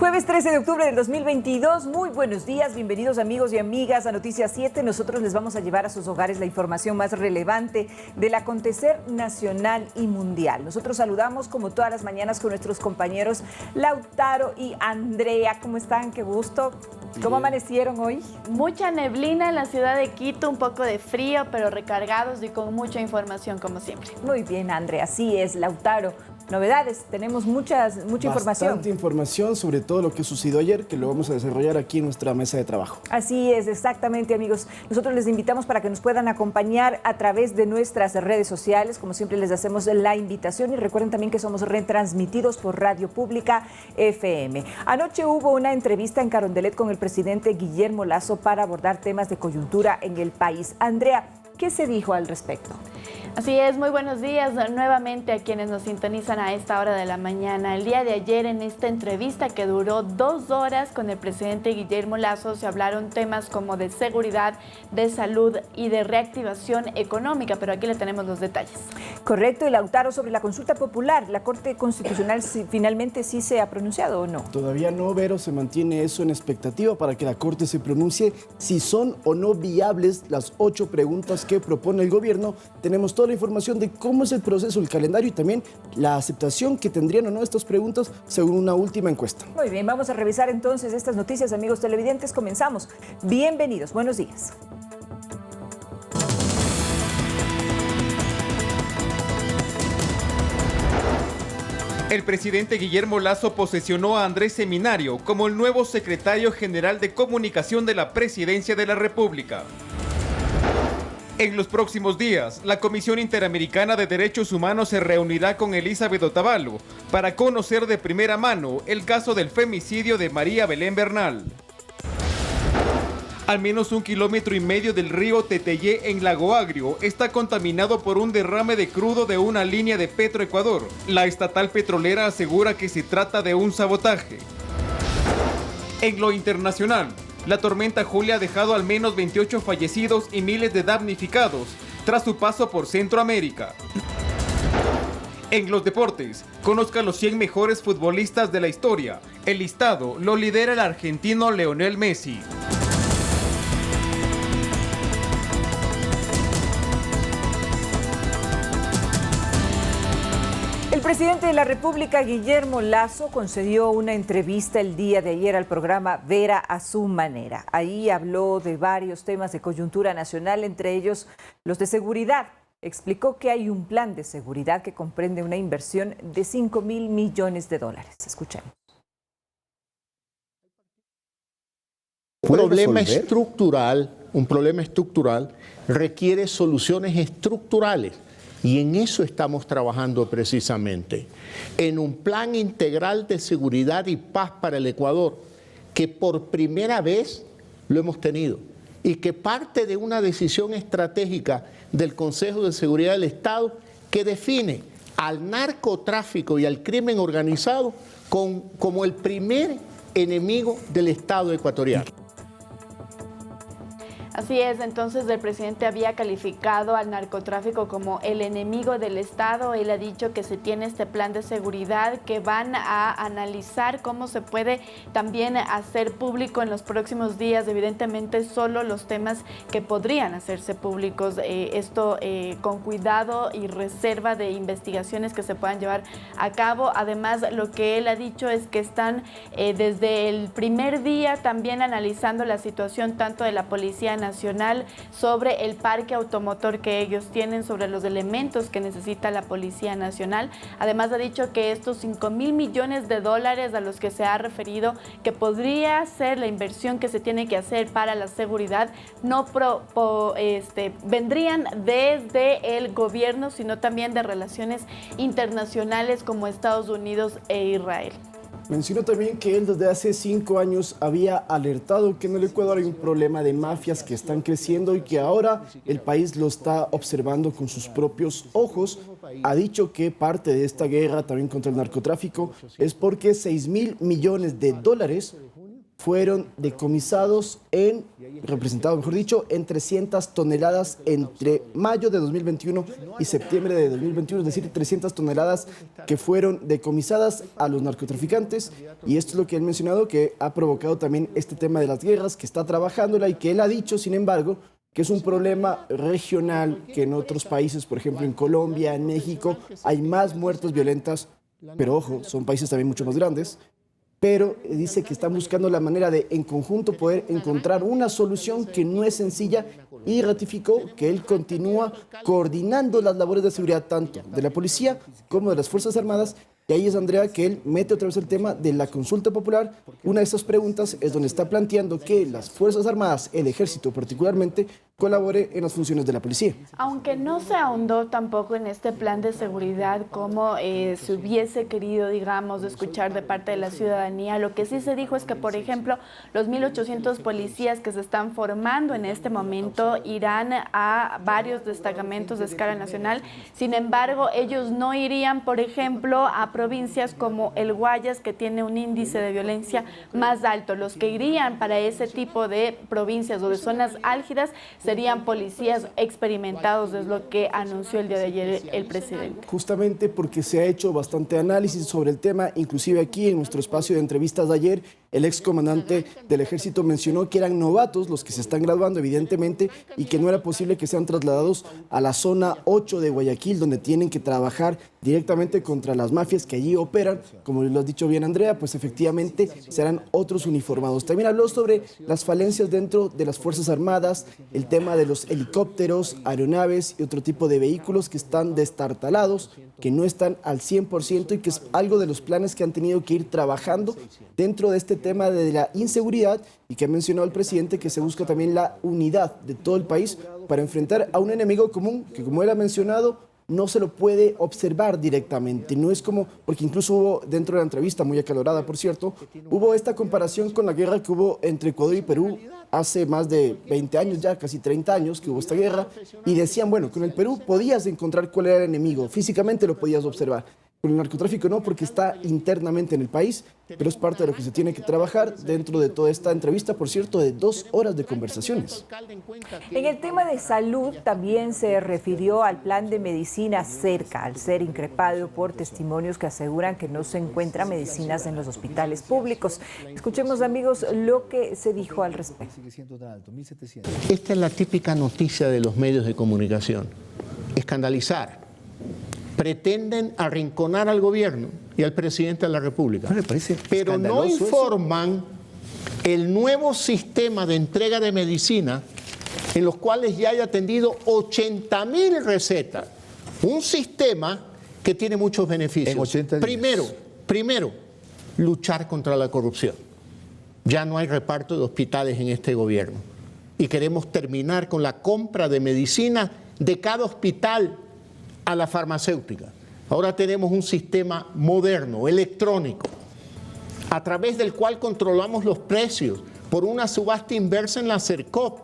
Jueves 13 de octubre del 2022, muy buenos días, bienvenidos amigos y amigas a Noticias 7. Nosotros les vamos a llevar a sus hogares la información más relevante del acontecer nacional y mundial. Nosotros saludamos como todas las mañanas con nuestros compañeros Lautaro y Andrea. ¿Cómo están? Qué gusto. ¿Cómo amanecieron hoy? Mucha neblina en la ciudad de Quito, un poco de frío, pero recargados y con mucha información como siempre. Muy bien, Andrea, así es, Lautaro. Novedades, tenemos mucha información. Bastante información sobre todo lo que sucedió ayer, que lo vamos a desarrollar aquí en nuestra mesa de trabajo. Así es, exactamente, amigos. Nosotros les invitamos para que nos puedan acompañar a través de nuestras redes sociales. Como siempre les hacemos la invitación y recuerden también que somos retransmitidos por Radio Pública FM. Anoche hubo una entrevista en Carondelet con el presidente Guillermo Lasso para abordar temas de coyuntura en el país. Andrea, ¿qué se dijo al respecto? Así es, muy buenos días nuevamente a quienes nos sintonizan a esta hora de la mañana. El día de ayer en esta entrevista que duró 2 horas con el presidente Guillermo Lasso se hablaron temas como de seguridad, de salud y de reactivación económica, pero aquí le tenemos los detalles. Correcto, y Lautaro, sobre la consulta popular, ¿la Corte Constitucional finalmente sí se ha pronunciado o no? Todavía no, Vero, se mantiene eso en expectativa para que la Corte se pronuncie si son o no viables las 8 preguntas que propone el gobierno. Tenemos toda la información de cómo es el proceso, el calendario y también la aceptación que tendrían o no estas preguntas según una última encuesta. Muy bien, vamos a revisar entonces estas noticias, amigos televidentes. Comenzamos. Bienvenidos, buenos días. El presidente Guillermo Lasso posesionó a Andrés Seminario como el nuevo secretario general de Comunicación de la Presidencia de la República. En los próximos días, la Comisión Interamericana de Derechos Humanos se reunirá con Elizabeth Otavalo para conocer de primera mano el caso del femicidio de María Belén Bernal. Al menos 1,5 kilómetros del río Teteyé en Lago Agrio está contaminado por un derrame de crudo de una línea de Petroecuador. La estatal petrolera asegura que se trata de un sabotaje. En lo internacional, la tormenta Julia ha dejado al menos 28 fallecidos y miles de damnificados tras su paso por Centroamérica. En los deportes, conozca los 100 mejores futbolistas de la historia. El listado lo lidera el argentino Lionel Messi. El presidente de la República, Guillermo Lasso, concedió una entrevista el día de ayer al programa Vera a su manera. Ahí habló de varios temas de coyuntura nacional, entre ellos los de seguridad. Explicó que hay un plan de seguridad que comprende una inversión de $5.000 millones. Escuchemos. Un problema estructural requiere soluciones estructurales. Y en eso estamos trabajando precisamente, en un plan integral de seguridad y paz para el Ecuador, que por primera vez lo hemos tenido y que parte de una decisión estratégica del Consejo de Seguridad del Estado que define al narcotráfico y al crimen organizado como el primer enemigo del Estado ecuatoriano. Así es, entonces el presidente había calificado al narcotráfico como el enemigo del Estado. Él ha dicho que se tiene este plan de seguridad que van a analizar cómo se puede también hacer público en los próximos días. Evidentemente solo los temas que podrían hacerse públicos, esto con cuidado y reserva de investigaciones que se puedan llevar a cabo. Además, lo que él ha dicho es que están desde el primer día también analizando la situación tanto de la Policía Nacional sobre el parque automotor que ellos tienen, sobre los elementos que necesita la Policía Nacional. Además ha dicho que estos $5.000 millones a los que se ha referido, que podría ser la inversión que se tiene que hacer para la seguridad, no vendrían desde el gobierno, sino también de relaciones internacionales como Estados Unidos e Israel. Mencionó también que él desde hace 5 años había alertado que en el Ecuador hay un problema de mafias que están creciendo y que ahora el país lo está observando con sus propios ojos. Ha dicho que parte de esta guerra también contra el narcotráfico es porque $6.000 millones fueron decomisados representados, mejor dicho, en 300 toneladas entre mayo de 2021 y septiembre de 2021, es decir, 300 toneladas que fueron decomisadas a los narcotraficantes. Y esto es lo que han mencionado, que ha provocado también este tema de las guerras, que está trabajándola y que él ha dicho, sin embargo, que es un problema regional, que en otros países, por ejemplo en Colombia, en México, hay más muertes violentas, pero ojo, son países también mucho más grandes. Pero dice que están buscando la manera de, en conjunto, poder encontrar una solución que no es sencilla, y ratificó que él continúa coordinando las labores de seguridad tanto de la policía como de las Fuerzas Armadas. Y ahí es, Andrea, que él mete otra vez el tema de la consulta popular. Una de esas preguntas es donde está planteando que las Fuerzas Armadas, el Ejército particularmente, colabore en las funciones de la policía. Aunque no se ahondó tampoco en este plan de seguridad como se hubiese querido, digamos, escuchar de parte de la ciudadanía, lo que sí se dijo es que, por ejemplo, los 1.800 policías que se están formando en este momento irán a varios destacamentos de escala nacional. Sin embargo, ellos no irían, por ejemplo, a provincias como el Guayas, que tiene un índice de violencia más alto. Los que irían para ese tipo de provincias o de zonas álgidas serían policías experimentados, es lo que anunció el día de ayer el presidente. Justamente porque se ha hecho bastante análisis sobre el tema, inclusive aquí en nuestro espacio de entrevistas de ayer, el excomandante del Ejército mencionó que eran novatos los que se están graduando, evidentemente, y que no era posible que sean trasladados a la zona 8 de Guayaquil, donde tienen que trabajar directamente contra las mafias que allí operan. Como lo has dicho bien, Andrea, pues efectivamente serán otros uniformados. También habló sobre las falencias dentro de las Fuerzas Armadas, el tema de los helicópteros, aeronaves y otro tipo de vehículos que están destartalados, que no están al 100%, y que es algo de los planes que han tenido que ir trabajando dentro de este tema de la inseguridad, y que ha mencionado el presidente que se busca también la unidad de todo el país para enfrentar a un enemigo común que, como él ha mencionado, no se lo puede observar directamente. No es como, porque incluso hubo dentro de la entrevista, muy acalorada por cierto, hubo esta comparación con la guerra que hubo entre Ecuador y Perú hace más de 20 años ya, casi 30 años que hubo esta guerra, y decían, bueno, con el Perú podías encontrar cuál era el enemigo, físicamente lo podías observar. Con el narcotráfico no, porque está internamente en el país, pero es parte de lo que se tiene que trabajar dentro de toda esta entrevista, por cierto, de 2 horas de conversaciones. En el tema de salud también se refirió al plan de medicina cerca, al ser increpado por testimonios que aseguran que no se encuentran medicinas en los hospitales públicos. Escuchemos, amigos, lo que se dijo al respecto. Esta es la típica noticia de los medios de comunicación: escandalizar. Pretenden arrinconar al gobierno y al presidente de la República, pero no informan el nuevo sistema de entrega de medicina, en los cuales ya hay atendido 80.000 recetas. Un sistema que tiene muchos beneficios. En 80 días. Primero, luchar contra la corrupción. Ya no hay reparto de hospitales en este gobierno. Y queremos terminar con la compra de medicina de cada hospital a la farmacéutica. Ahora tenemos un sistema moderno, electrónico, a través del cual controlamos los precios por una subasta inversa en la CERCOP.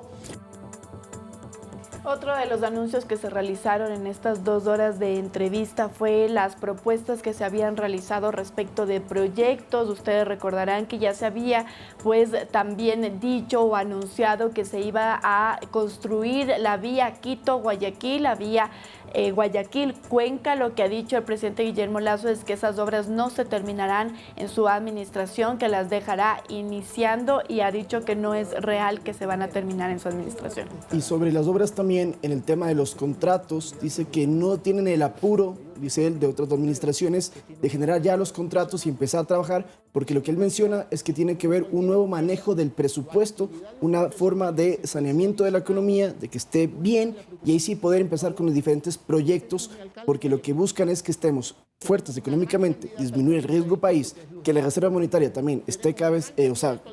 Otro de los anuncios que se realizaron en estas 2 horas de entrevista fue las propuestas que se habían realizado respecto de proyectos. Ustedes recordarán que ya se había pues también dicho o anunciado que se iba a construir la vía Quito-Guayaquil, la vía Guayaquil-Cuenca. Lo que ha dicho el presidente Guillermo Lasso es que esas obras no se terminarán en su administración, que las dejará iniciando, y ha dicho que no es real que se van a terminar en su administración. Y sobre las obras también, en el tema de los contratos, dice que no tienen el apuro, dice él, de otras administraciones, de generar ya los contratos y empezar a trabajar, porque lo que él menciona es que tiene que ver un nuevo manejo del presupuesto, una forma de saneamiento de la economía, de que esté bien, y ahí sí poder empezar con los diferentes proyectos, porque lo que buscan es que estemos fuertes económicamente, disminuir el riesgo país, que la reserva monetaria también esté cada vez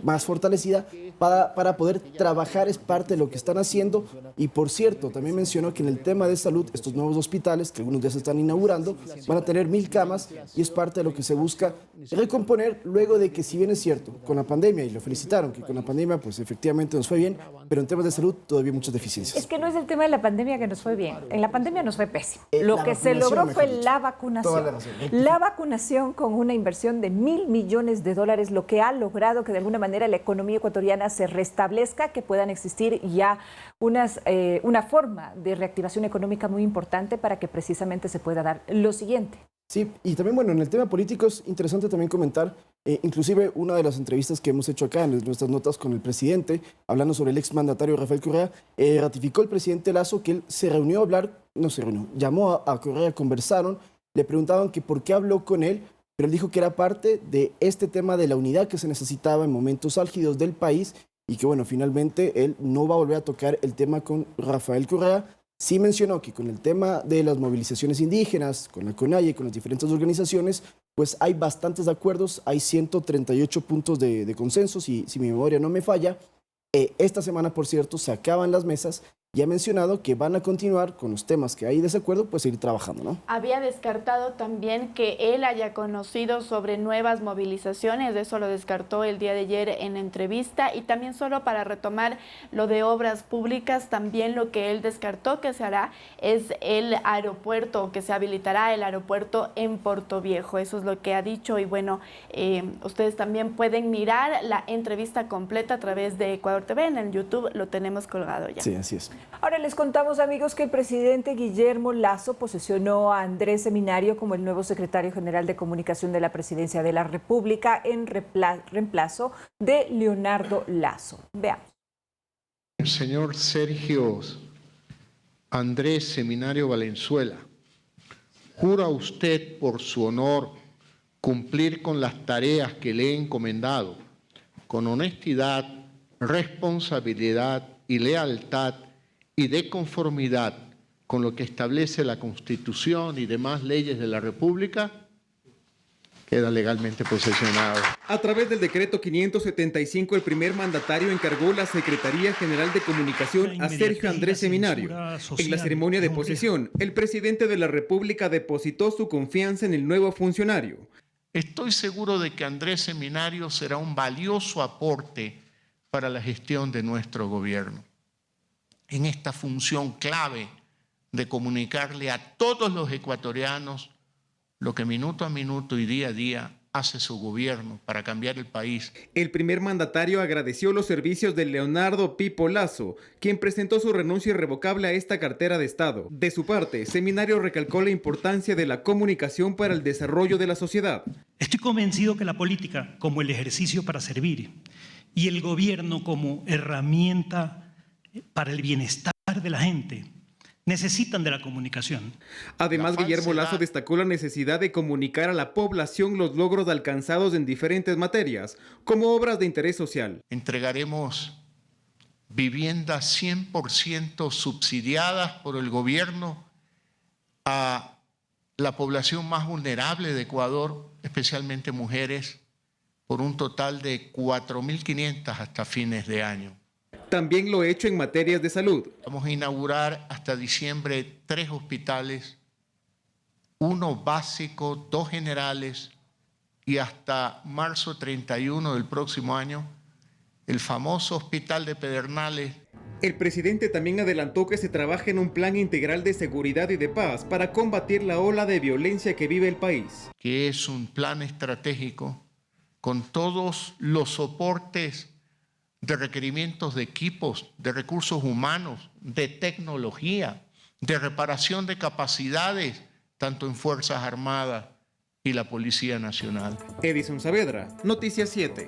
más fortalecida para poder trabajar. Es parte de lo que están haciendo. Y por cierto, también mencionó que en el tema de salud, estos nuevos hospitales, que algunos ya se están inaugurando, van a tener 1.000 camas, y es parte de lo que se busca recomponer luego de que, si bien es cierto, con la pandemia, y lo felicitaron, que con la pandemia pues efectivamente nos fue bien, pero en temas de salud todavía hay muchas deficiencias. Es que no es el tema de la pandemia que nos fue bien, en la pandemia nos fue pésimo. Lo que se logró fue la vacunación. La vacunación con una inversión de $1.000 millones, lo que ha logrado que de alguna manera la economía ecuatoriana se restablezca, que puedan existir ya una forma de reactivación económica muy importante para que precisamente se pueda dar lo siguiente. Sí, y también, bueno, en el tema político es interesante también comentar, inclusive una de las entrevistas que hemos hecho acá en nuestras notas con el presidente, hablando sobre el exmandatario Rafael Correa, ratificó el presidente Lasso que él se reunió a hablar, no se reunió, llamó a Correa, conversaron, le preguntaban que por qué habló con él, pero él dijo que era parte de este tema de la unidad que se necesitaba en momentos álgidos del país y que, bueno, finalmente él no va a volver a tocar el tema con Rafael Correa. Sí mencionó que con el tema de las movilizaciones indígenas, con la CONAIE, con las diferentes organizaciones, pues hay bastantes acuerdos, hay 138 puntos de consenso, si mi memoria no me falla. Esta semana, por cierto, se acaban las mesas y ha mencionado que van a continuar con los temas que hay desacuerdo, pues seguir trabajando, ¿no? Había descartado también que él haya conocido sobre nuevas movilizaciones, eso lo descartó el día de ayer en entrevista, y también solo para retomar lo de obras públicas, también lo que él descartó que se hará es el aeropuerto, que se habilitará el aeropuerto en Portoviejo, eso es lo que ha dicho, y bueno, ustedes también pueden mirar la entrevista completa a través de Ecuador TV, en el YouTube lo tenemos colgado ya. Sí, así es. Ahora les contamos, amigos, que el presidente Guillermo Lasso posesionó a Andrés Seminario como el nuevo secretario general de Comunicación de la Presidencia de la República en reemplazo de Leonardo Lasso. Veamos. Señor Sergio Andrés Seminario Valenzuela, ¿jura usted por su honor cumplir con las tareas que le he encomendado con honestidad, responsabilidad y lealtad y de conformidad con lo que establece la Constitución y demás leyes de la República? Queda legalmente posesionado. A través del decreto 575, el primer mandatario encargó la Secretaría General de Comunicación a Sergio Andrés Seminario. En la ceremonia de posesión, el presidente de la República depositó su confianza en el nuevo funcionario. Estoy seguro de que Andrés Seminario será un valioso aporte para la gestión de nuestro gobierno, en esta función clave de comunicarle a todos los ecuatorianos lo que minuto a minuto y día a día hace su gobierno para cambiar el país. El primer mandatario agradeció los servicios de Leonardo Pipo Lasso, quien presentó su renuncia irrevocable a esta cartera de Estado. De su parte, Seminario recalcó la importancia de la comunicación para el desarrollo de la sociedad. Estoy convencido que la política, como el ejercicio para servir, y el gobierno como herramienta para el bienestar de la gente, necesitan de la comunicación. Además, Guillermo Lasso destacó la necesidad de comunicar a la población los logros alcanzados en diferentes materias, como obras de interés social. Entregaremos viviendas 100% subsidiadas por el gobierno a la población más vulnerable de Ecuador, especialmente mujeres, por un total de 4.500 hasta fines de año. También lo hecho en materias de salud. Vamos a inaugurar hasta diciembre 3 hospitales, 1 básico, 2 generales, y hasta marzo 31 del próximo año, el famoso Hospital de Pedernales. El presidente también adelantó que se trabaja en un plan integral de seguridad y de paz para combatir la ola de violencia que vive el país. Que es un plan estratégico con todos los soportes de requerimientos de equipos, de recursos humanos, de tecnología, de reparación de capacidades, tanto en Fuerzas Armadas y la Policía Nacional. Edison Saavedra, Noticias 7.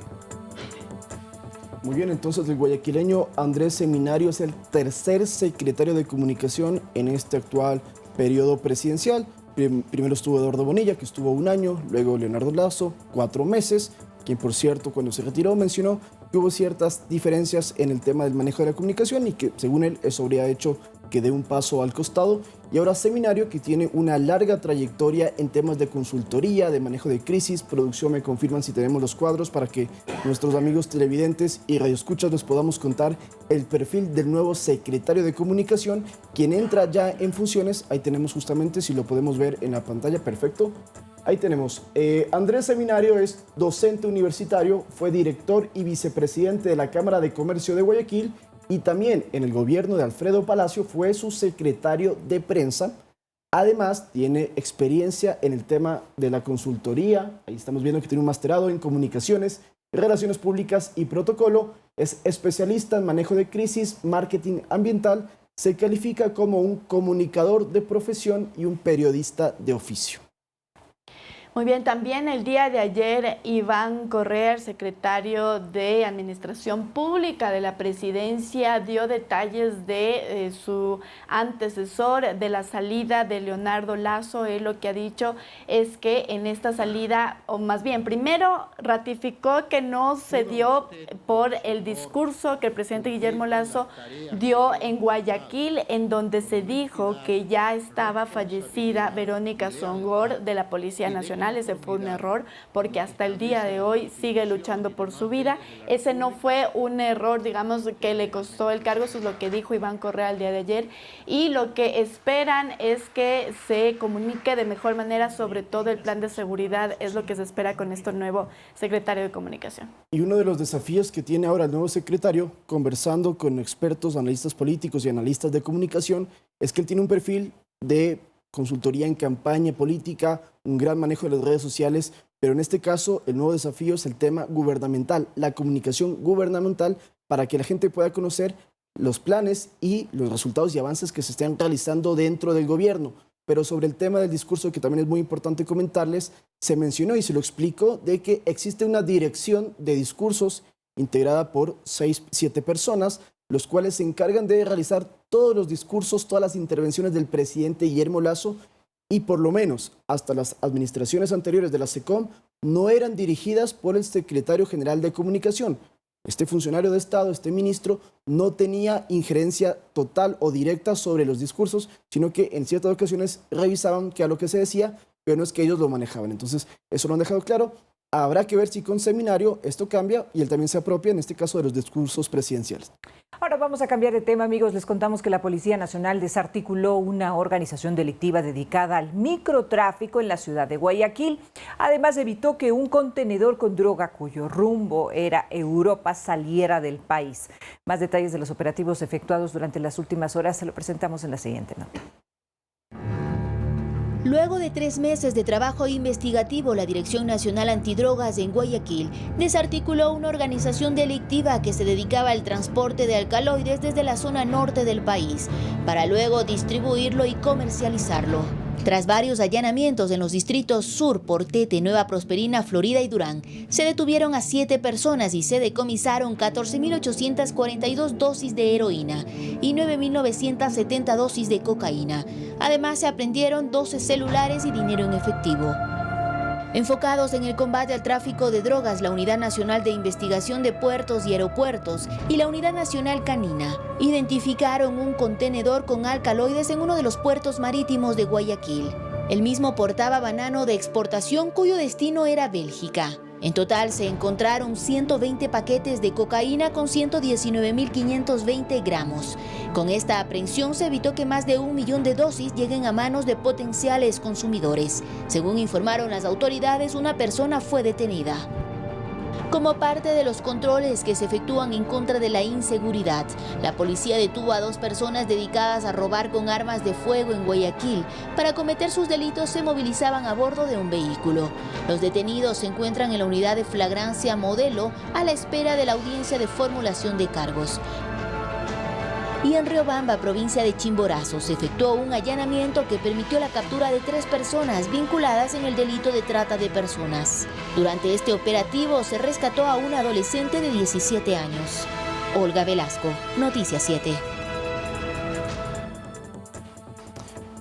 Muy bien, entonces el guayaquileño Andrés Seminario es el tercer secretario de Comunicación en este actual periodo presidencial. Primero estuvo Eduardo Bonilla, que estuvo 1 año, luego Leonardo Lasso, 4 meses, quien por cierto cuando se retiró mencionó que hubo ciertas diferencias en el tema del manejo de la comunicación y que según él eso habría hecho que dé un paso al costado. Y ahora Seminario, que tiene una larga trayectoria en temas de consultoría, de manejo de crisis. Producción, me confirman si tenemos los cuadros para que nuestros amigos televidentes y radioescuchas les podamos contar el perfil del nuevo secretario de Comunicación, quien entra ya en funciones. Ahí tenemos justamente, si lo podemos ver en la pantalla, perfecto. Ahí tenemos, Andrés Seminario es docente universitario, fue director y vicepresidente de la Cámara de Comercio de Guayaquil y también en el gobierno de Alfredo Palacio fue su secretario de prensa. Además, tiene experiencia en el tema de la consultoría. Ahí estamos viendo que tiene un masterado en comunicaciones, relaciones públicas y protocolo. Es especialista en manejo de crisis, marketing ambiental. Se califica como un comunicador de profesión y un periodista de oficio. Muy bien, también el día de ayer Iván Correa, secretario de Administración Pública de la Presidencia, dio detalles de su antecesor, de la salida de Leonardo Lasso. Él lo que ha dicho es que en esta salida, o más bien, primero ratificó que no se dio por el discurso que el presidente Guillermo Lasso dio en Guayaquil, en donde se dijo que ya estaba fallecida Verónica Songor de la Policía Nacional. Ese fue un error, porque hasta el día de hoy sigue luchando por su vida. Ese no fue un error, digamos, que le costó el cargo. Eso es lo que dijo Iván Correa el día de ayer. Y lo que esperan es que se comunique de mejor manera sobre todo el plan de seguridad. Es lo que se espera con este nuevo secretario de Comunicación. Y uno de los desafíos que tiene ahora el nuevo secretario, conversando con expertos, analistas políticos y analistas de comunicación, es que él tiene un perfil de consultoría en campaña política, un gran manejo de las redes sociales, pero en este caso el nuevo desafío es el tema gubernamental, la comunicación gubernamental, para que la gente pueda conocer los planes y los resultados y avances que se están realizando dentro del gobierno. Pero sobre el tema del discurso, que también es muy importante comentarles, se mencionó y se lo explico, de que existe una dirección de discursos integrada por 7 personas, los cuales se encargan de realizar todos los discursos, todas las intervenciones del presidente Guillermo Lasso, y por lo menos hasta las administraciones anteriores de la SECOM no eran dirigidas por el secretario general de Comunicación. Este funcionario de Estado, este ministro, no tenía injerencia total o directa sobre los discursos, sino que en ciertas ocasiones revisaban qué a lo que se decía, pero no es que ellos lo manejaban. Entonces, eso lo han dejado claro. Habrá que ver si con Seminario esto cambia y él también se apropia, en este caso, de los discursos presidenciales. Ahora vamos a cambiar de tema, amigos. Les contamos que la Policía Nacional desarticuló una organización delictiva dedicada al microtráfico en la ciudad de Guayaquil. Además, evitó que un contenedor con droga cuyo rumbo era Europa saliera del país. Más detalles de los operativos efectuados durante las últimas horas se lo presentamos en la siguiente nota. Luego de 3 meses de trabajo investigativo, la Dirección Nacional Antidrogas en Guayaquil desarticuló una organización delictiva que se dedicaba al transporte de alcaloides desde la zona norte del país, para luego distribuirlo y comercializarlo. Tras varios allanamientos en los distritos Sur, Portete, Nueva Prosperina, Florida y Durán, se detuvieron a 7 personas y se decomisaron 14.842 dosis de heroína y 9.970 dosis de cocaína. Además, se apreendieron 12 celulares y dinero en efectivo. Enfocados en el combate al tráfico de drogas, la Unidad Nacional de Investigación de Puertos y Aeropuertos y la Unidad Nacional Canina identificaron un contenedor con alcaloides en uno de los puertos marítimos de Guayaquil. El mismo portaba banano de exportación cuyo destino era Bélgica. En total se encontraron 120 paquetes de cocaína con 119.520 gramos. Con esta aprehensión se evitó que más de 1 millón de dosis lleguen a manos de potenciales consumidores. Según informaron las autoridades, una persona fue detenida. Como parte de los controles que se efectúan en contra de la inseguridad, la policía detuvo a 2 personas dedicadas a robar con armas de fuego en Guayaquil. Para cometer sus delitos se movilizaban a bordo de un vehículo. Los detenidos se encuentran en la unidad de flagrancia Modelo a la espera de la audiencia de formulación de cargos. Y en Riobamba, provincia de Chimborazo, se efectuó un allanamiento que permitió la captura de 3 personas vinculadas en el delito de trata de personas. Durante este operativo se rescató a una adolescente de 17 años. Olga Velasco, Noticias 7.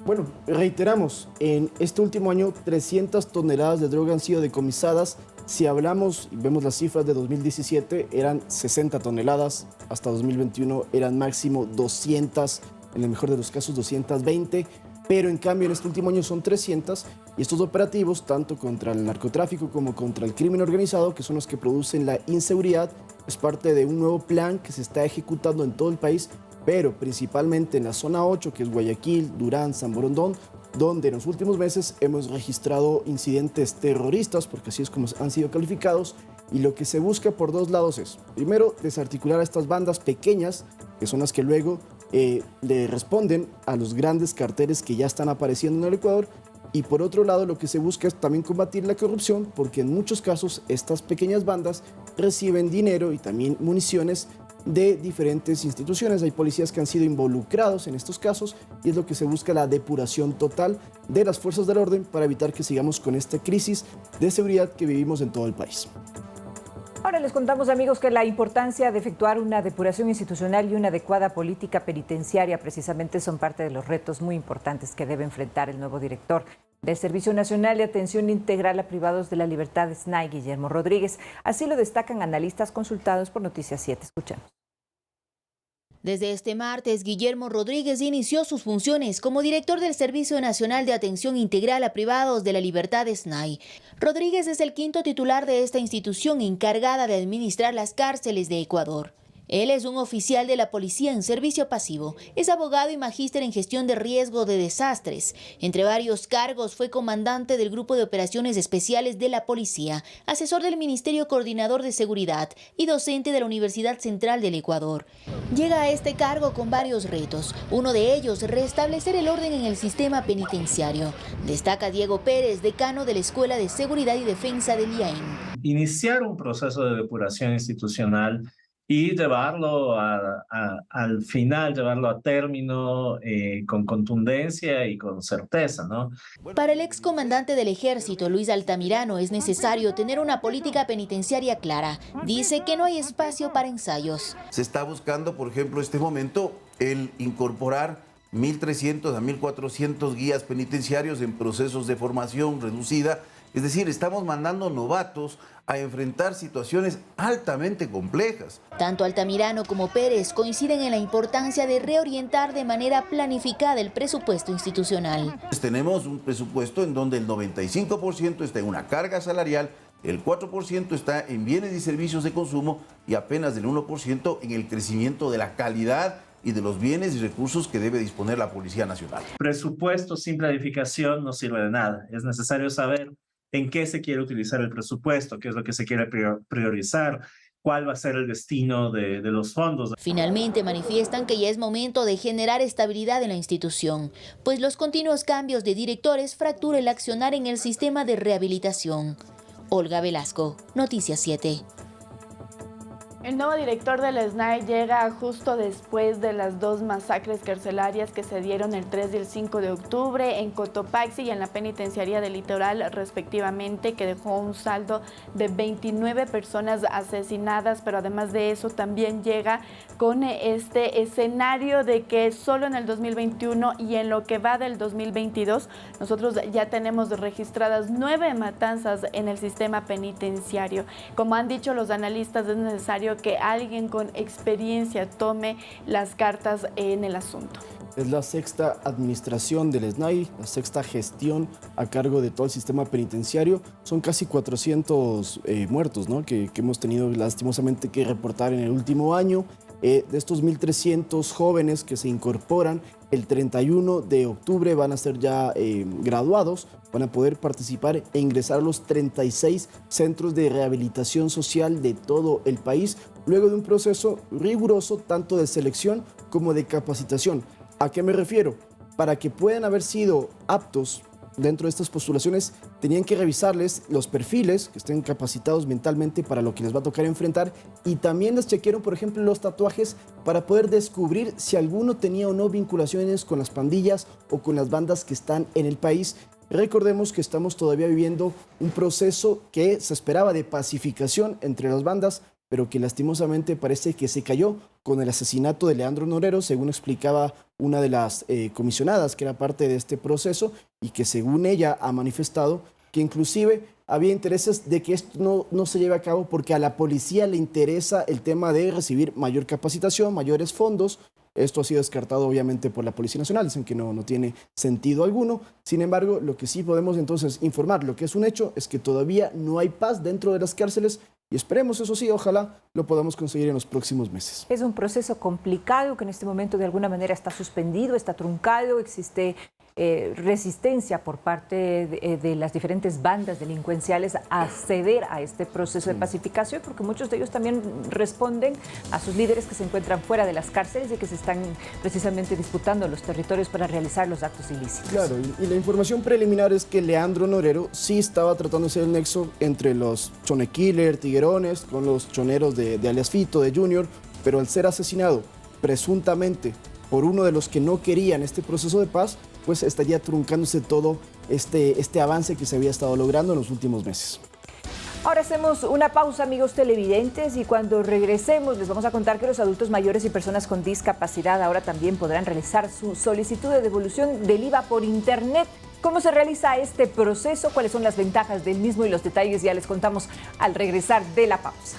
Bueno, reiteramos, en este último año 300 toneladas de droga han sido decomisadas. Si hablamos y vemos las cifras de 2017, eran 60 toneladas, hasta 2021 eran máximo 200, en el mejor de los casos 220, pero en cambio en este último año son 300, y estos operativos, tanto contra el narcotráfico como contra el crimen organizado, que son los que producen la inseguridad, es parte de un nuevo plan que se está ejecutando en todo el país, pero principalmente en la zona 8, que es Guayaquil, Durán, San Borondón, donde en los últimos meses hemos registrado incidentes terroristas, porque así es como han sido calificados, y lo que se busca por 2 lados es, primero, desarticular a estas bandas pequeñas, que son las que luego responden a los grandes carteles que ya están apareciendo en el Ecuador. Y por otro lado, lo que se busca es también combatir la corrupción, porque en muchos casos estas pequeñas bandas reciben dinero y también municiones de diferentes instituciones. Hay policías que han sido involucrados en estos casos y es lo que se busca, la depuración total de las fuerzas del orden para evitar que sigamos con esta crisis de seguridad que vivimos en todo el país. Ahora les contamos, amigos, que la importancia de efectuar una depuración institucional y una adecuada política penitenciaria precisamente son parte de los retos muy importantes que debe enfrentar el nuevo director del Servicio Nacional de Atención Integral a Privados de la Libertad, SNAI, Guillermo Rodríguez. Así lo destacan analistas consultados por Noticias 7. Escuchamos. Desde este martes, Guillermo Rodríguez inició sus funciones como director del Servicio Nacional de Atención Integral a Privados de la Libertad, SNAI. Rodríguez es el quinto titular de esta institución encargada de administrar las cárceles de Ecuador. Él es un oficial de la policía en servicio pasivo, es abogado y magíster en gestión de riesgo de desastres. Entre varios cargos fue comandante del Grupo de Operaciones Especiales de la Policía, asesor del Ministerio Coordinador de Seguridad y docente de la Universidad Central del Ecuador. Llega a este cargo con varios retos, uno de ellos restablecer el orden en el sistema penitenciario. Destaca Diego Pérez, decano de la Escuela de Seguridad y Defensa del IAEN. Iniciar un proceso de depuración institucional y llevarlo al final, llevarlo a término con contundencia y con certeza, ¿no? Para el excomandante del Ejército, Luis Altamirano, es necesario tener una política penitenciaria clara. Dice que no hay espacio para ensayos. Se está buscando, por ejemplo, en este momento, el incorporar 1.300 a 1.400 guías penitenciarios en procesos de formación reducida. Es decir, estamos mandando novatos a enfrentar situaciones altamente complejas. Tanto Altamirano como Pérez coinciden en la importancia de reorientar de manera planificada el presupuesto institucional. Tenemos un presupuesto en donde el 95% está en una carga salarial, el 4% está en bienes y servicios de consumo y apenas el 1% en el crecimiento de la calidad y de los bienes y recursos que debe disponer la Policía Nacional. Presupuesto sin planificación no sirve de nada. Es necesario saber en qué se quiere utilizar el presupuesto, qué es lo que se quiere priorizar, cuál va a ser el destino de los fondos. Finalmente manifiestan que ya es momento de generar estabilidad en la institución, pues los continuos cambios de directores fracturan el accionar en el sistema de rehabilitación. Olga Velasco, Noticias 7. El nuevo director del SNAI llega justo después de las dos masacres carcelarias que se dieron el 3 y el 5 de octubre en Cotopaxi y en la penitenciaría del Litoral, respectivamente, que dejó un saldo de 29 personas asesinadas, pero además de eso también llega con este escenario de que solo en el 2021 y en lo que va del 2022 nosotros ya tenemos registradas 9 matanzas en el sistema penitenciario. Como han dicho los analistas, es necesario que alguien con experiencia tome las cartas en el asunto. Es la sexta administración del SNAI, la sexta gestión a cargo de todo el sistema penitenciario. Son casi 400 muertos, ¿no? que hemos tenido lastimosamente que reportar en el último año. De estos 1.300 jóvenes que se incorporan, el 31 de octubre van a ser ya graduados, van a poder participar e ingresar a los 36 centros de rehabilitación social de todo el país, luego de un proceso riguroso tanto de selección como de capacitación. ¿A qué me refiero? Para que puedan haber sido aptos dentro de estas postulaciones, tenían que revisarles los perfiles, que estén capacitados mentalmente para lo que les va a tocar enfrentar, y también les chequearon, por ejemplo, los tatuajes para poder descubrir si alguno tenía o no vinculaciones con las pandillas o con las bandas que están en el país. Recordemos que estamos todavía viviendo un proceso que se esperaba de pacificación entre las bandas, pero que lastimosamente parece que se cayó con el asesinato de Leandro Norero, según explicaba una de las comisionadas que era parte de este proceso y que según ella ha manifestado que inclusive había intereses de que esto no se lleve a cabo porque a la policía le interesa el tema de recibir mayor capacitación, mayores fondos. Esto ha sido descartado obviamente por la Policía Nacional, dicen que no tiene sentido alguno. Sin embargo, lo que sí podemos entonces informar, lo que es un hecho, es que todavía no hay paz dentro de las cárceles y esperemos, eso sí, ojalá lo podamos conseguir en los próximos meses. Es un proceso complicado que en este momento de alguna manera está suspendido, está truncado, existe resistencia por parte de las diferentes bandas delincuenciales a ceder a este proceso de pacificación, porque muchos de ellos también responden a sus líderes que se encuentran fuera de las cárceles y que se están precisamente disputando los territorios para realizar los actos ilícitos. Claro, y la información preliminar es que Leandro Norero sí estaba tratando de hacer el nexo entre los Chone Killer, Tiguerones, con los choneros de alias Fito, de Junior, pero al ser asesinado presuntamente por uno de los que no querían este proceso de paz, pues estaría truncándose todo este avance que se había estado logrando en los últimos meses. Ahora hacemos una pausa, amigos televidentes, y cuando regresemos les vamos a contar que los adultos mayores y personas con discapacidad ahora también podrán realizar su solicitud de devolución del IVA por internet. ¿Cómo se realiza este proceso? ¿Cuáles son las ventajas del mismo? Y los detalles ya les contamos al regresar de la pausa.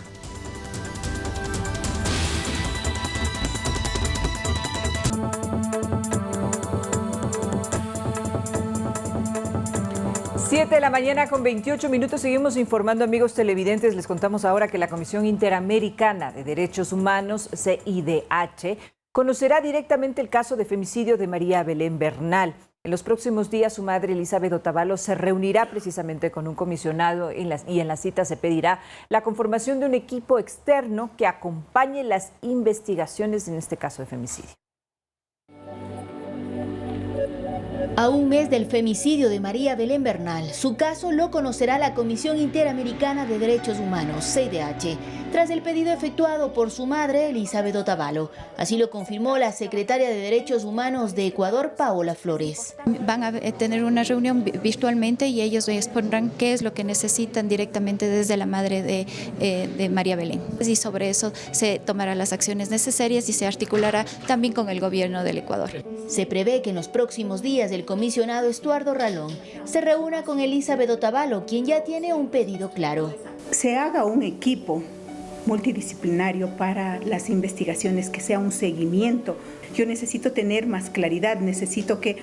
Siete de la mañana con 28 minutos. Seguimos informando, amigos televidentes. Les contamos ahora que la Comisión Interamericana de Derechos Humanos, CIDH, conocerá directamente el caso de femicidio de María Belén Bernal. En los próximos días, su madre, Elizabeth Otavalo, se reunirá precisamente con un comisionado y en la cita se pedirá la conformación de un equipo externo que acompañe las investigaciones en este caso de femicidio. A un mes del femicidio de María Belén Bernal, su caso lo conocerá la Comisión Interamericana de Derechos Humanos, CIDH, tras el pedido efectuado por su madre, Elizabeth Otavalo. Así lo confirmó la secretaria de Derechos Humanos de Ecuador, Paola Flores. Van a tener una reunión virtualmente y ellos respondrán qué es lo que necesitan directamente desde la madre de María Belén. Y sobre eso se tomarán las acciones necesarias y se articulará también con el gobierno del Ecuador. Se prevé que en los próximos días el comisionado Estuardo Ralón se reúna con Elizabeth Otavalo, quien ya tiene un pedido claro. Se haga un equipo multidisciplinario para las investigaciones, que sea un seguimiento. Yo necesito tener más claridad, necesito que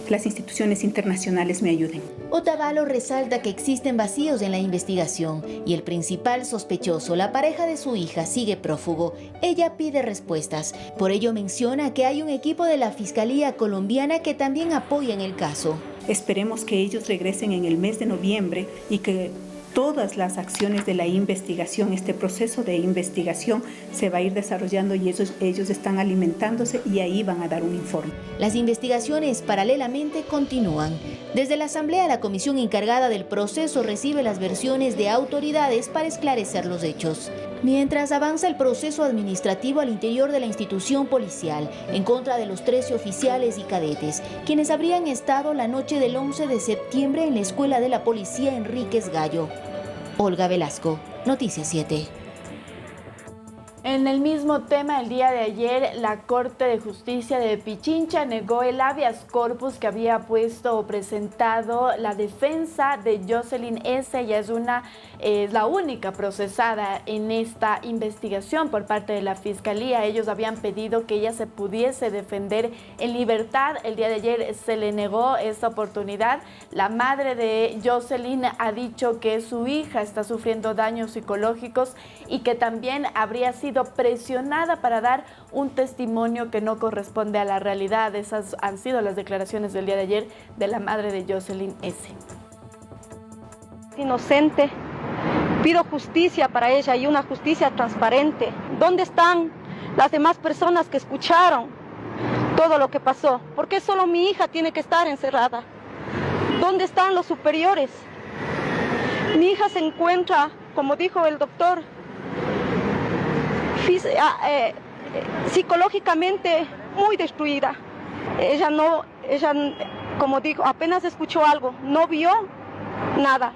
las instituciones internacionales me ayuden. Otavalo resalta que existen vacíos en la investigación y el principal sospechoso, la pareja de su hija, sigue prófugo. Ella pide respuestas. Por ello menciona que hay un equipo de la Fiscalía colombiana que también apoya en el caso. Esperemos que ellos regresen en el mes de noviembre y que todas las acciones de la investigación, este proceso de investigación se va a ir desarrollando y ellos están alimentándose y ahí van a dar un informe. Las investigaciones paralelamente continúan. Desde la Asamblea, la comisión encargada del proceso recibe las versiones de autoridades para esclarecer los hechos. Mientras avanza el proceso administrativo al interior de la institución policial en contra de los 13 oficiales y cadetes, quienes habrían estado la noche del 11 de septiembre en la Escuela de la Policía Enríquez Gallo. Olga Velasco, Noticias 7. En el mismo tema, el día de ayer, la Corte de Justicia de Pichincha negó el habeas corpus que había presentado la defensa de Jocelyn S. Ella es la única procesada en esta investigación por parte de la Fiscalía. Ellos habían pedido que ella se pudiese defender en libertad. El día de ayer se le negó esta oportunidad. La madre de Jocelyn ha dicho que su hija está sufriendo daños psicológicos y que también habría sido presionada para dar un testimonio que no corresponde a la realidad. Esas han sido las declaraciones del día de ayer de la madre de Jocelyn S. Inocente, pido justicia para ella y una justicia transparente. ¿Dónde están las demás personas que escucharon todo lo que pasó? ¿Por qué solo mi hija tiene que estar encerrada? ¿Dónde están los superiores? Mi hija se encuentra, como dijo el doctor, psicológicamente muy destruida. Ella, como digo, apenas escuchó algo, no vio nada.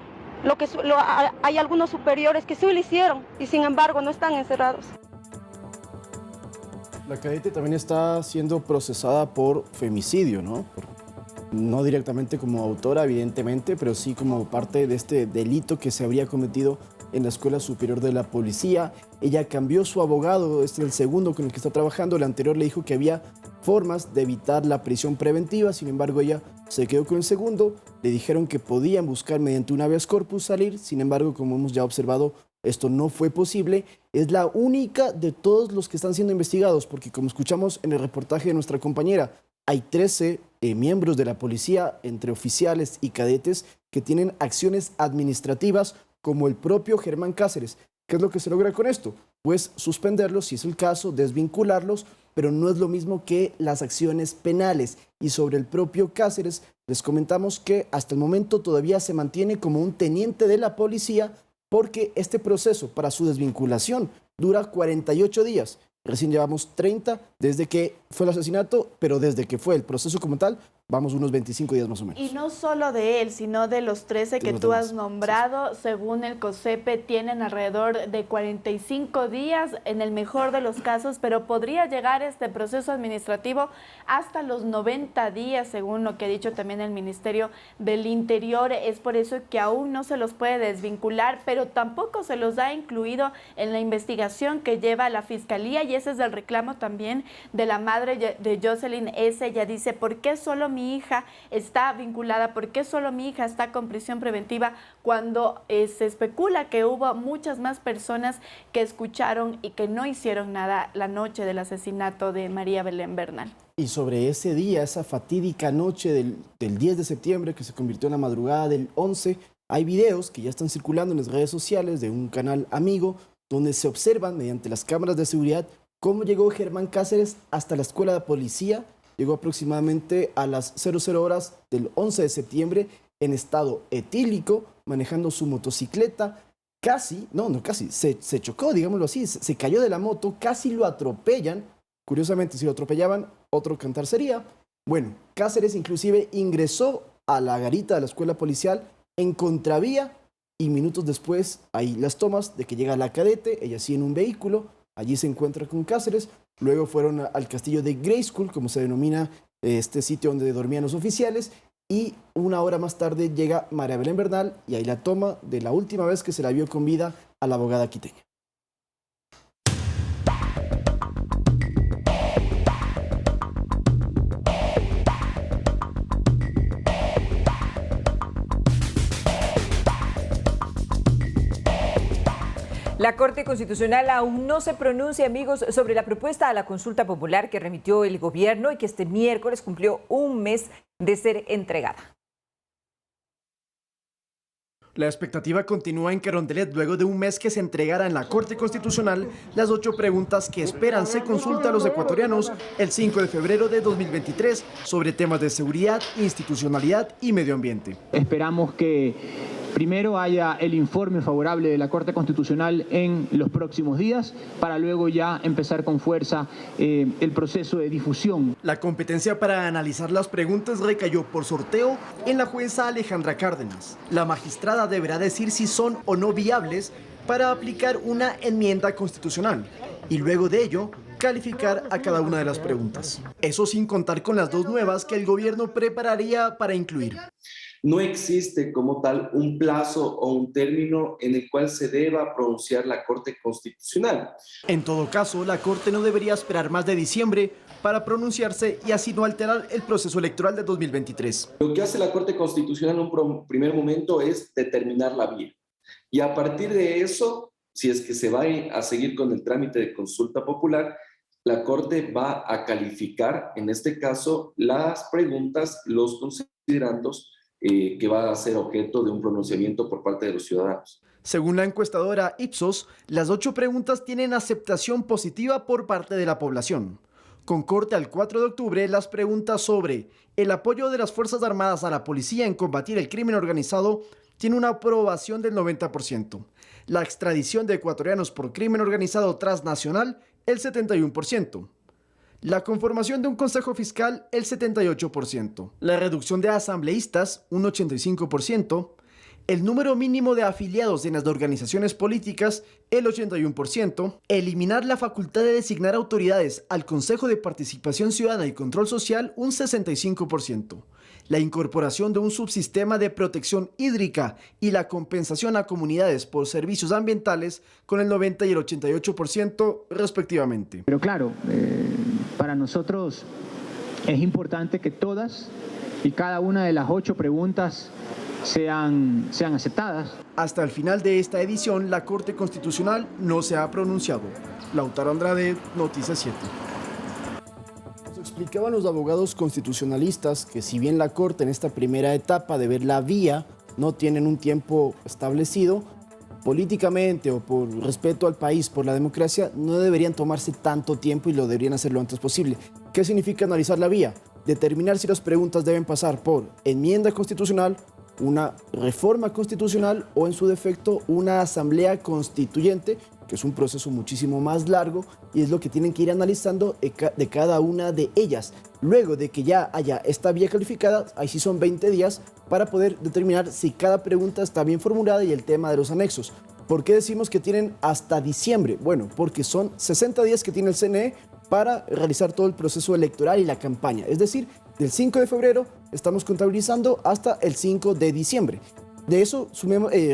Hay algunos superiores que sí lo hicieron y sin embargo no están encerrados. La cadete también está siendo procesada por femicidio, ¿no? No directamente como autora, evidentemente, pero sí como parte de este delito que se habría cometido en la Escuela Superior de la Policía. Ella cambió su abogado, este es el segundo con el que está trabajando. El anterior le dijo que había formas de evitar la prisión preventiva, sin embargo ella se quedó con el segundo. Le dijeron que podían buscar mediante un habeas corpus salir, sin embargo, como hemos ya observado, esto no fue posible. Es la única de todos los que están siendo investigados, porque como escuchamos en el reportaje de nuestra compañera, hay 13 miembros de la policía, entre oficiales y cadetes, que tienen acciones administrativas, como el propio Germán Cáceres. ¿Qué es lo que se logra con esto? Pues suspenderlos, si es el caso, desvincularlos, pero no es lo mismo que las acciones penales. Y sobre el propio Cáceres, les comentamos que hasta el momento todavía se mantiene como un teniente de la policía, porque este proceso para su desvinculación dura 48 días. Recién llevamos 30 desde que fue el asesinato, pero desde que fue el proceso como tal, vamos unos 25 días más o menos. Y no solo de él, sino de los 13 que tú has nombrado, sí. Según el COSEPE, tienen alrededor de 45 días en el mejor de los casos, pero podría llegar este proceso administrativo hasta los 90 días, según lo que ha dicho también el Ministerio del Interior. Es por eso que aún no se los puede desvincular, pero tampoco se los ha incluido en la investigación que lleva la Fiscalía, y ese es el reclamo también de la madre de Jocelyn S. Ella dice, ¿por qué solo mi hija está vinculada? ¿Por qué solo mi hija está con prisión preventiva cuando se especula que hubo muchas más personas que escucharon y que no hicieron nada la noche del asesinato de María Belén Bernal? Y sobre ese día, esa fatídica noche del 10 de septiembre que se convirtió en la madrugada del 11, hay videos que ya están circulando en las redes sociales de un canal amigo donde se observan mediante las cámaras de seguridad cómo llegó Germán Cáceres hasta la escuela de policía. Llegó aproximadamente a las 00 horas del 11 de septiembre en estado etílico, manejando su motocicleta. Casi, se chocó, digámoslo así, se cayó de la moto, casi lo atropellan. Curiosamente, si lo atropellaban, otro cantar sería. Bueno, Cáceres inclusive ingresó a la garita de la escuela policial en contravía y minutos después hay las tomas de que llega la cadete, ella sí en un vehículo. Allí se encuentra con Cáceres, luego fueron al castillo de Grey School, como se denomina este sitio donde dormían los oficiales, y una hora más tarde llega María Belén Bernal y hay la toma de la última vez que se la vio con vida a la abogada quiteña. La Corte Constitucional aún no se pronuncia, amigos, sobre la propuesta a la consulta popular que remitió el gobierno y que este miércoles cumplió un mes de ser entregada. La expectativa continúa en Carondelet luego de un mes que se entregara en la Corte Constitucional las 8 preguntas que esperan se consulta a los ecuatorianos el 5 de febrero de 2023 sobre temas de seguridad, institucionalidad y medio ambiente. Esperamos que primero haya el informe favorable de la Corte Constitucional en los próximos días para luego ya empezar con fuerza el proceso de difusión. La competencia para analizar las preguntas recayó por sorteo en la jueza Alejandra Cárdenas. La magistrada deberá decir si son o no viables para aplicar una enmienda constitucional y luego de ello calificar a cada una de las preguntas. Eso sin contar con las 2 nuevas que el gobierno prepararía para incluir. No existe como tal un plazo o un término en el cual se deba pronunciar la Corte Constitucional. En todo caso, la Corte no debería esperar más de diciembre para pronunciarse y así no alterar el proceso electoral de 2023. Lo que hace la Corte Constitucional en un primer momento es determinar la vía. Y a partir de eso, si es que se va a seguir con el trámite de consulta popular, la Corte va a calificar, en este caso, las preguntas, los considerandos, que va a ser objeto de un pronunciamiento por parte de los ciudadanos. Según la encuestadora Ipsos, las 8 preguntas tienen aceptación positiva por parte de la población. Con corte al 4 de octubre, las preguntas sobre el apoyo de las Fuerzas Armadas a la policía en combatir el crimen organizado tiene una aprobación del 90%. La extradición de ecuatorianos por crimen organizado transnacional, el 71%. La conformación de un consejo fiscal, el 78%. La reducción de asambleístas, un 85%. El número mínimo de afiliados en las organizaciones políticas, el 81%. Eliminar la facultad de designar autoridades al Consejo de Participación Ciudadana y Control Social, un 65%. La incorporación de un subsistema de protección hídrica y la compensación a comunidades por servicios ambientales con el 90 y el 88% respectivamente. Pero claro, para nosotros es importante que todas y cada una de las 8 preguntas sean aceptadas. Hasta el final de esta edición, la Corte Constitucional no se ha pronunciado. Lautaro Andrade, Noticias 7. explicaban los abogados constitucionalistas que si bien la Corte en esta primera etapa de ver la vía no tienen un tiempo establecido, políticamente o por respeto al país, por la democracia, no deberían tomarse tanto tiempo y lo deberían hacer lo antes posible. ¿Qué significa analizar la vía? Determinar si las preguntas deben pasar por enmienda constitucional, una reforma constitucional o en su defecto una asamblea constituyente, que es un proceso muchísimo más largo y es lo que tienen que ir analizando de cada una de ellas. Luego de que ya haya esta vía calificada, ahí sí son 20 días para poder determinar si cada pregunta está bien formulada y el tema de los anexos. ¿Por qué decimos que tienen hasta diciembre? Bueno, porque son 60 días que tiene el CNE para realizar todo el proceso electoral y la campaña. Es decir, del 5 de febrero estamos contabilizando hasta el 5 de diciembre. De eso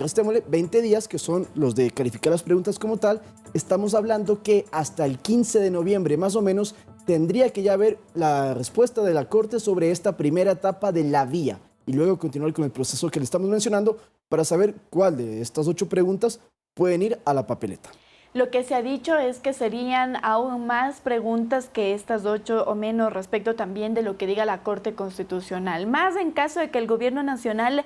restémosle 20 días, que son los de calificar las preguntas como tal. Estamos hablando que hasta el 15 de noviembre, más o menos, tendría que ya haber la respuesta de la Corte sobre esta primera etapa de la vía. Y luego continuar con el proceso que le estamos mencionando para saber cuál de estas 8 preguntas pueden ir a la papeleta. Lo que se ha dicho es que serían aún más preguntas que estas 8 o menos respecto también de lo que diga la Corte Constitucional. Más en caso de que el Gobierno Nacional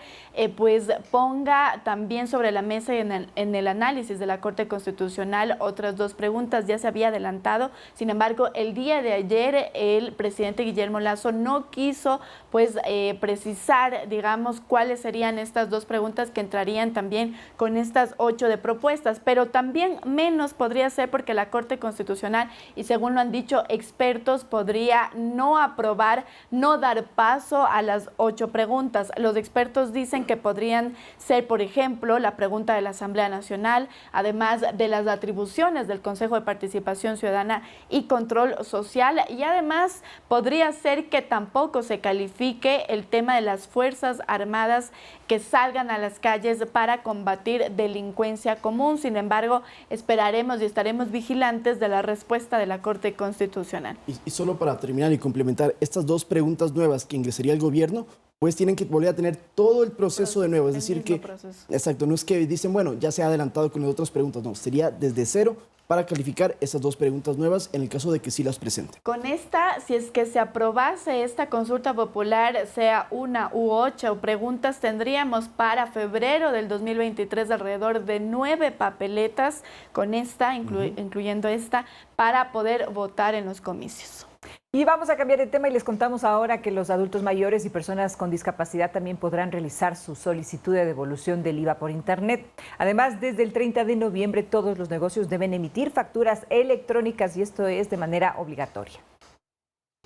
pues ponga también sobre la mesa y en el análisis de la Corte Constitucional otras 2 preguntas. Ya se había adelantado, sin embargo, el día de ayer el presidente Guillermo Lasso no quiso pues precisar, digamos, cuáles serían estas 2 preguntas que entrarían también con estas 8 de propuestas, pero también menos podría ser porque la Corte Constitucional, y según lo han dicho expertos, podría no aprobar, no dar paso a las 8 preguntas. Los expertos dicen que podrían ser, por ejemplo, la pregunta de la Asamblea Nacional, además de las atribuciones del Consejo de Participación Ciudadana y Control Social, y además podría ser que tampoco se califique el tema de las Fuerzas Armadas que salgan a las calles para combatir delincuencia común. Sin embargo, esperaremos y estaremos vigilantes de la respuesta de la Corte Constitucional. Y solo para terminar y complementar, estas 2 preguntas nuevas que ingresaría el gobierno, pues tienen que volver a tener todo el proceso de nuevo. Es decir que, exacto, no es que dicen, bueno, ya se ha adelantado con las otras preguntas, no, sería desde cero para calificar esas 2 preguntas nuevas en el caso de que sí las presente. Con esta, si es que se aprobase esta consulta popular, sea 1 u 8 preguntas, tendríamos para febrero del 2023 alrededor de 9 papeletas con esta, incluyendo esta, para poder votar en los comicios. Y vamos a cambiar de tema y les contamos ahora que los adultos mayores y personas con discapacidad también podrán realizar su solicitud de devolución del IVA por Internet. Además, desde el 30 de noviembre todos los negocios deben emitir facturas electrónicas y esto es de manera obligatoria.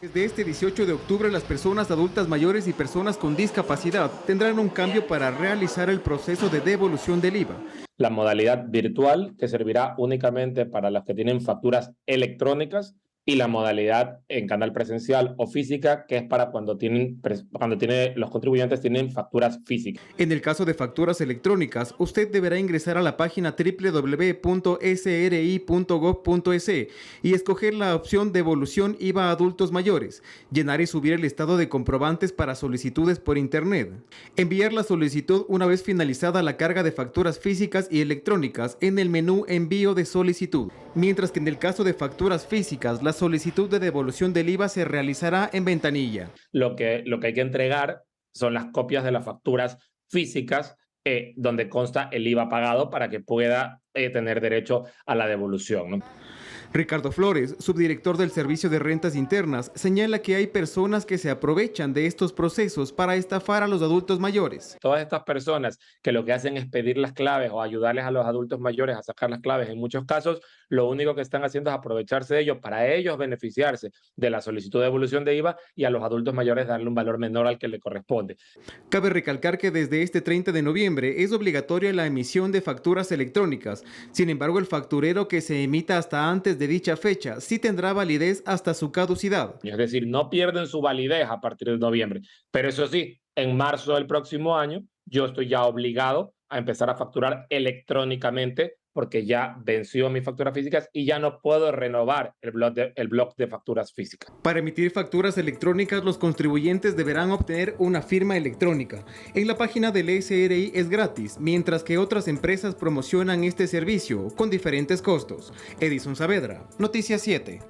Desde este 18 de octubre, las personas adultas mayores y personas con discapacidad tendrán un cambio para realizar el proceso de devolución del IVA. La modalidad virtual, que servirá únicamente para las que tienen facturas electrónicas, y la modalidad en canal presencial o física, que es para cuando los contribuyentes tienen facturas físicas. En el caso de facturas electrónicas, usted deberá ingresar a la página www.sri.gov.es y escoger la opción Devolución IVA a adultos mayores, llenar y subir el estado de comprobantes para solicitudes por Internet, enviar la solicitud una vez finalizada la carga de facturas físicas y electrónicas en el menú Envío de solicitud, mientras que en el caso de facturas físicas, la solicitud de devolución del IVA se realizará en ventanilla. Lo que hay que entregar son las copias de las facturas físicas donde consta el IVA pagado para que pueda tener derecho a la devolución, ¿no? Ricardo Flores, subdirector del Servicio de Rentas Internas, señala que hay personas que se aprovechan de estos procesos para estafar a los adultos mayores. Todas estas personas que lo que hacen es pedir las claves o ayudarles a los adultos mayores a sacar las claves, en muchos casos lo único que están haciendo es aprovecharse de ellos para ellos beneficiarse de la solicitud de devolución de IVA y a los adultos mayores darle un valor menor al que le corresponde. Cabe recalcar que desde este 30 de noviembre es obligatoria la emisión de facturas electrónicas. Sin embargo, el facturero que se emita hasta antes de dicha fecha sí tendrá validez hasta su caducidad. Es decir, no pierden su validez a partir de noviembre. Pero eso sí, en marzo del próximo año yo estoy ya obligado a empezar a facturar electrónicamente porque ya venció mis facturas físicas y ya no puedo renovar el bloc de facturas físicas. Para emitir facturas electrónicas, los contribuyentes deberán obtener una firma electrónica. En la página del SRI es gratis, mientras que otras empresas promocionan este servicio con diferentes costos. Edison Saavedra, Noticias 7.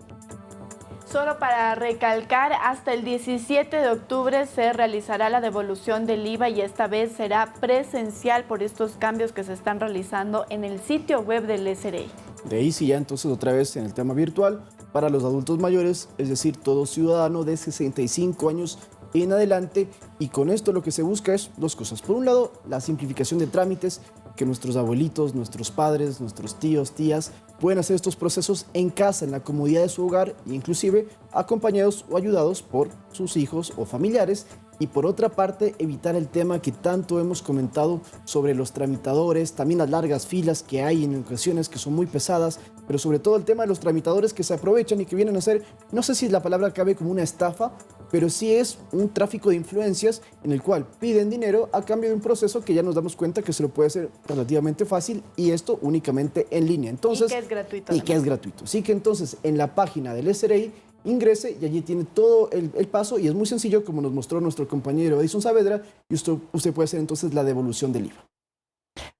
Solo para recalcar, hasta el 17 de octubre se realizará la devolución del IVA y esta vez será presencial por estos cambios que se están realizando en el sitio web del SRI. De ahí sí ya entonces otra vez en el tema virtual para los adultos mayores, es decir, todo ciudadano de 65 años en adelante, y con esto lo que se busca es dos cosas. Por un lado, la simplificación de trámites, que nuestros abuelitos, nuestros padres, nuestros tíos, tías pueden hacer estos procesos en casa, en la comodidad de su hogar, e inclusive acompañados o ayudados por sus hijos o familiares. Y por otra parte, evitar el tema que tanto hemos comentado sobre los tramitadores, también las largas filas que hay en ocasiones que son muy pesadas, pero sobre todo el tema de los tramitadores que se aprovechan y que vienen a hacer, no sé si la palabra cabe como una estafa, pero sí es un tráfico de influencias en el cual piden dinero a cambio de un proceso que ya nos damos cuenta que se lo puede hacer relativamente fácil, y esto únicamente en línea. Entonces, y que es gratuito. Y que es gratuito. Así que entonces en la página del SRI ingrese y allí tiene todo el paso, y es muy sencillo, como nos mostró nuestro compañero Edison Saavedra, y usted puede hacer entonces la devolución del IVA.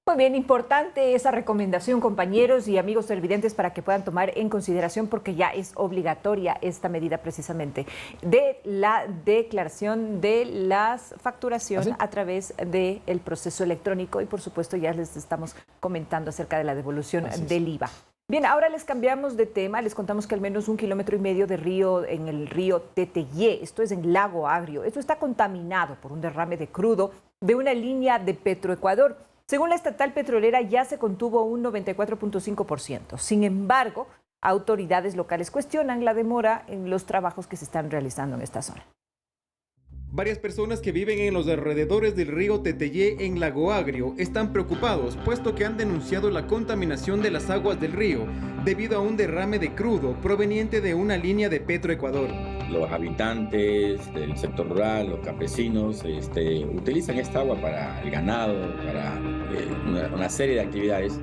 Muy bien, importante esa recomendación, compañeros y amigos televidentes, para que puedan tomar en consideración, porque ya es obligatoria esta medida precisamente de la declaración de las facturación a través del proceso electrónico, y por supuesto ya les estamos comentando acerca de la devolución del IVA. Bien, ahora les cambiamos de tema, les contamos que al menos 1,5 kilómetros de río en el río Teteyé, esto es en Lago Agrio, esto está contaminado por un derrame de crudo de una línea de Petroecuador. Según la estatal petrolera, ya se contuvo un 94.5%. Sin embargo, autoridades locales cuestionan la demora en los trabajos que se están realizando en esta zona. Varias personas que viven en los alrededores del río Teteyé en Lago Agrio están preocupados, puesto que han denunciado la contaminación de las aguas del río debido a un derrame de crudo proveniente de una línea de Petroecuador. Los habitantes del sector rural, los campesinos, utilizan esta agua para el ganado, para una serie de actividades,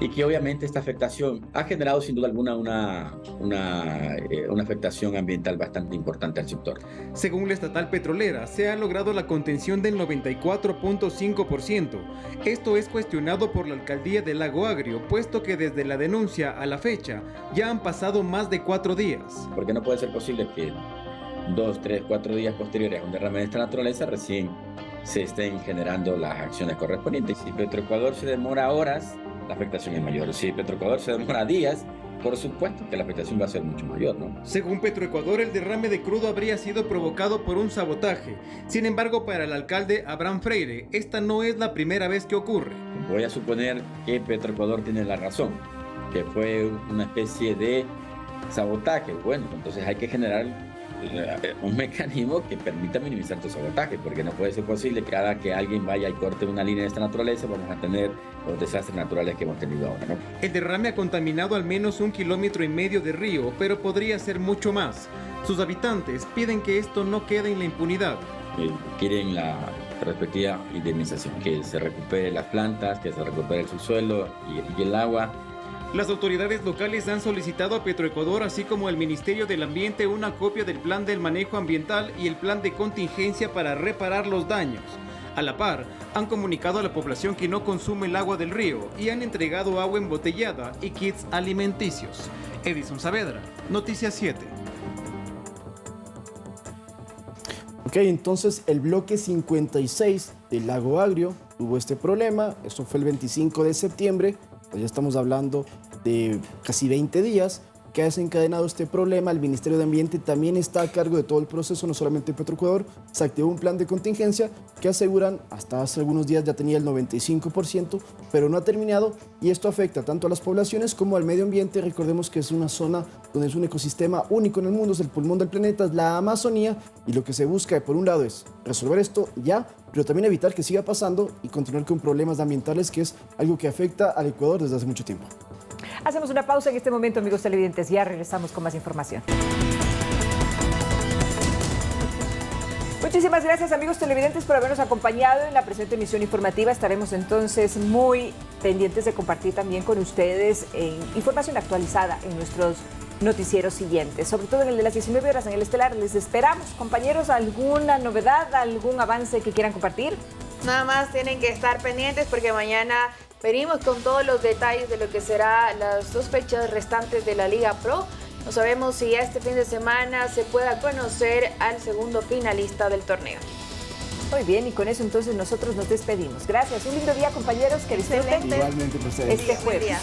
y que obviamente esta afectación ha generado sin duda alguna una afectación ambiental bastante importante al sector. Según la estatal petrolera, se ha logrado la contención del 94.5%. Esto es cuestionado por la alcaldía de Lago Agrio, puesto que desde la denuncia a la fecha ya han pasado más de 4 días. Porque no puede ser posible que 2, 3, 4 días posteriores a un derrame de esta naturaleza recién se estén generando las acciones correspondientes. Si Petroecuador se demora horas, la afectación es mayor. Si Petroecuador se demora días, por supuesto que la afectación va a ser mucho mayor, ¿no? Según Petroecuador, el derrame de crudo habría sido provocado por un sabotaje. Sin embargo, para el alcalde Abraham Freire, esta no es la primera vez que ocurre. Voy a suponer que Petroecuador tiene la razón, que fue una especie de sabotaje. Bueno, entonces hay que generar un mecanismo que permita minimizar tu sabotaje, porque no puede ser posible que cada que alguien vaya y corte una línea de esta naturaleza vamos a tener los desastres naturales que hemos tenido ahora, ¿no? El derrame ha contaminado al menos 1,5 kilómetros de río, pero podría ser mucho más. Sus habitantes piden que esto no quede en la impunidad. Quieren la respectiva indemnización, que se recupere las plantas, que se recupere el subsuelo y el agua. Las autoridades locales han solicitado a Petroecuador, así como al Ministerio del Ambiente, una copia del plan del manejo ambiental y el plan de contingencia para reparar los daños. A la par, han comunicado a la población que no consume el agua del río y han entregado agua embotellada y kits alimenticios. Edison Saavedra, Noticias 7. Ok, entonces el bloque 56 del Lago Agrio tuvo este problema. Eso fue el 25 de septiembre. Pues ya estamos hablando de casi 20 días que ha desencadenado este problema. El Ministerio de Ambiente también está a cargo de todo el proceso, no solamente Petroecuador. Se activó un plan de contingencia que aseguran hasta hace algunos días ya tenía el 95%, pero no ha terminado, y esto afecta tanto a las poblaciones como al medio ambiente. Recordemos que es una zona donde es un ecosistema único en el mundo, es el pulmón del planeta, es la Amazonía, y lo que se busca por un lado es resolver esto ya, pero también evitar que siga pasando y continuar con problemas ambientales, que es algo que afecta al Ecuador desde hace mucho tiempo. Hacemos una pausa en este momento, amigos televidentes. Ya regresamos con más información. Muchísimas gracias, amigos televidentes, por habernos acompañado en la presente emisión informativa. Estaremos entonces muy pendientes de compartir también con ustedes información actualizada en nuestros noticieros siguientes, sobre todo en el de las 19 horas en el Estelar. Les esperamos, compañeros. ¿Alguna novedad, algún avance que quieran compartir? Nada más tienen que estar pendientes porque mañana venimos con todos los detalles de lo que será las 2 fechas restantes de la Liga Pro. No sabemos si este fin de semana se pueda conocer al segundo finalista del torneo. Muy bien, y con eso entonces nosotros nos despedimos. Gracias, un lindo día, compañeros, que disfruten Igualmente, pues, este jueves.